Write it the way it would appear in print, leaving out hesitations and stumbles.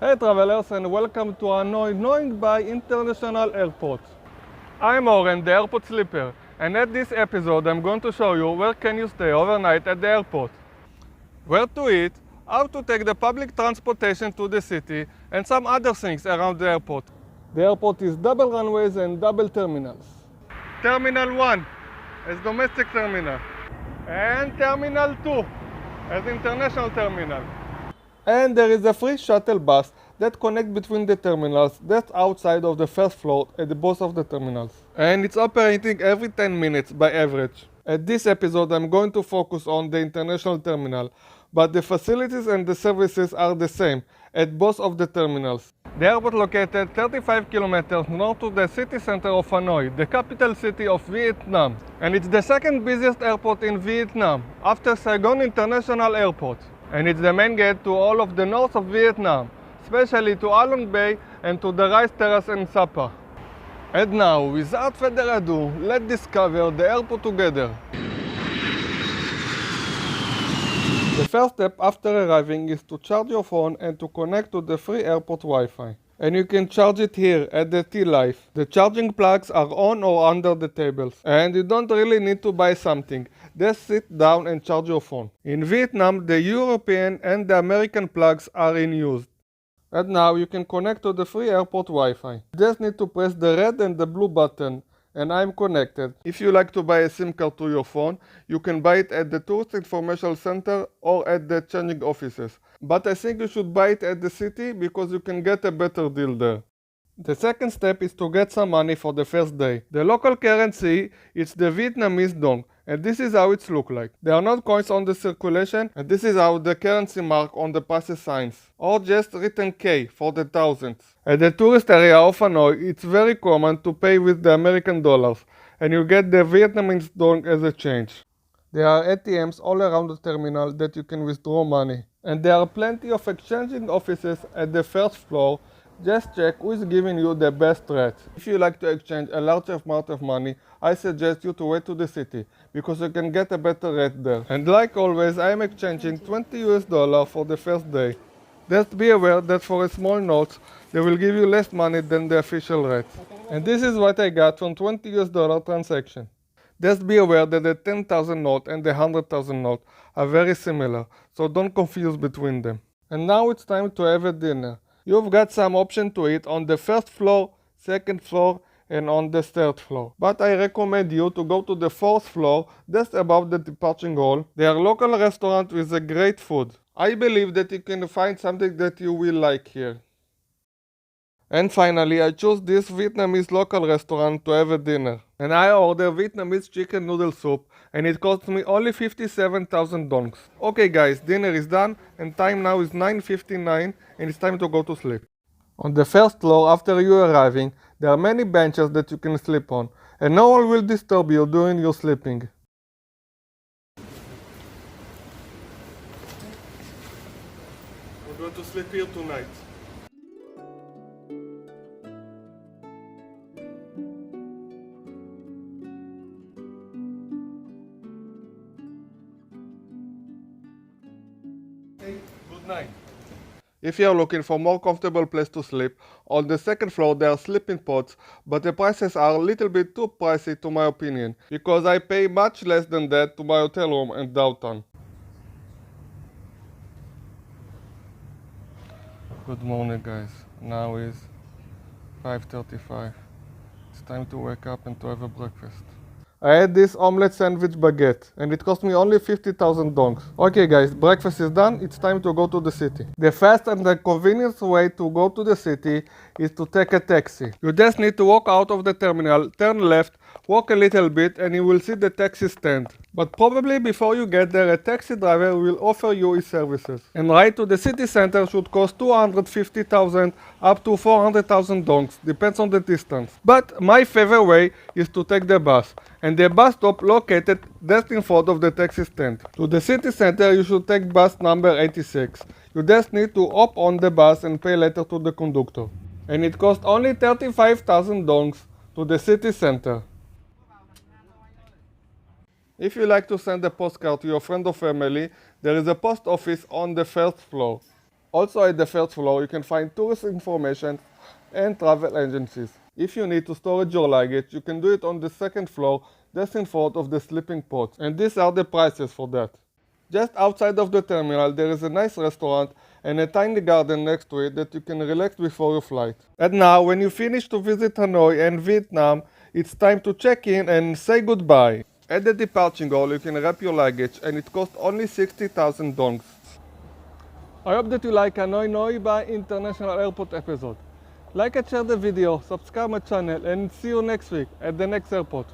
Hey travelers, and welcome to Hanoi Noi Bai International Airport. I'm Oren, the airport sleeper, and at this episode I'm going to show you where can you stay overnight at the airport, where to eat, how to take the public transportation to the city, and some other things around the airport. The airport is double runways and double terminals. Terminal 1 is domestic terminal, and Terminal 2 as international terminal. And there is a free shuttle bus that connects between the terminals that's outside of the first floor at the both of the terminals. And it's operating every 10 minutes by average. At this episode I'm going to focus on the international terminal, but the facilities and the services are the same at both of the terminals. The airport located 35 kilometers north to the city center of Hanoi, the capital city of Vietnam. And it's the second busiest airport in Vietnam, after Saigon International Airport. And it's the main gate to all of the north of Vietnam, especially to Hanoi Bay and to the Rice Terrace and Sapa. And now, without further ado, let's discover the airport together. The first step after arriving is to charge your phone and to connect to the free airport Wi-Fi. And you can charge it here at the T-Life. The charging plugs are on or under the tables. And you don't really need to buy something. Just sit down and charge your phone. In Vietnam, the European and the American plugs are in use. And now you can connect to the free airport Wi-Fi. You just need to press the red and the blue button. And I'm connected. If you like to buy a SIM card to your phone, you can buy it at the Tourist Information Center or at the changing offices. But I think you should buy it at the city because you can get a better deal there. The second step is to get some money for the first day. The local currency is the Vietnamese dong, and this is how it looks like. There are not coins on the circulation, and this is how the currency mark on the passes signs, or just written K for the thousands. At the tourist area of Hanoi, it's very common to pay with the American dollars, and you get the Vietnamese dong as a change. There are ATMs all around the terminal that you can withdraw money, and there are plenty of exchanging offices at the first floor. Just check who is giving you the best rate. If you like to exchange a large amount of money, I suggest you to wait to the city, because you can get a better rate there. And like always, I am exchanging $20 for the first day. Just be aware that for a small note, they will give you less money than the official rate. And this is what I got from $20 transaction. Just be aware that the 10,000 note and the 100,000 note are very similar, so don't confuse between them. And now it's time to have a dinner. You've got some option to eat on the first floor, second floor, and on the third floor. But I recommend you to go to the fourth floor, just above the departing hall. There are local restaurants with a great food. I believe that you can find something that you will like here. And finally, I chose this Vietnamese local restaurant to have a dinner. And I ordered Vietnamese chicken noodle soup, and it cost me only 57,000 dongs. Okay guys, dinner is done, and time now is 9:59, and it's time to go to sleep. On the first floor, after you arriving, there are many benches that you can sleep on, and no one will disturb you during your sleeping. We're going to sleep here tonight. Good night. If you are looking for a more comfortable place to sleep, on the second floor there are sleeping pods, but the prices are a little bit too pricey to my opinion, because I pay much less than that to my hotel room in downtown. Good morning guys, now is 5:35. It's time to wake up and to have a breakfast. I had this omelette sandwich baguette, and it cost me only 50,000 dongs. Okay guys, breakfast is done, it's time to go to the city. The fast and the convenient way to go to the city is to take a taxi. You just need to walk out of the terminal, turn left, walk a little bit, and you will see the taxi stand. But probably before you get there, a taxi driver will offer you his services. And ride to the city center should cost 250,000 up to 400,000 dongs, depends on the distance. But my favorite way is to take the bus, and the bus stop located just in front of the taxi stand. To the city center you should take bus number 86. You just need to hop on the bus and pay later to the conductor. And it costs only 35,000 dongs to the city center. If you like to send a postcard to your friend or family, there is a post office on the first floor. Also at the first floor, you can find tourist information and travel agencies. If you need to store your luggage, you can do it on the second floor, just in front of the sleeping pods. And these are the prices for that. Just outside of the terminal, there is a nice restaurant and a tiny garden next to it that you can relax before your flight. And now, when you finish to visit Hanoi and Vietnam, it's time to check in and say goodbye. At the departure hall, you can wrap your luggage and it costs only 60,000 dongs. I hope that you like Hanoi Noi Bai International Airport episode. Like and share the video, subscribe my channel, and see you next week at the next airport.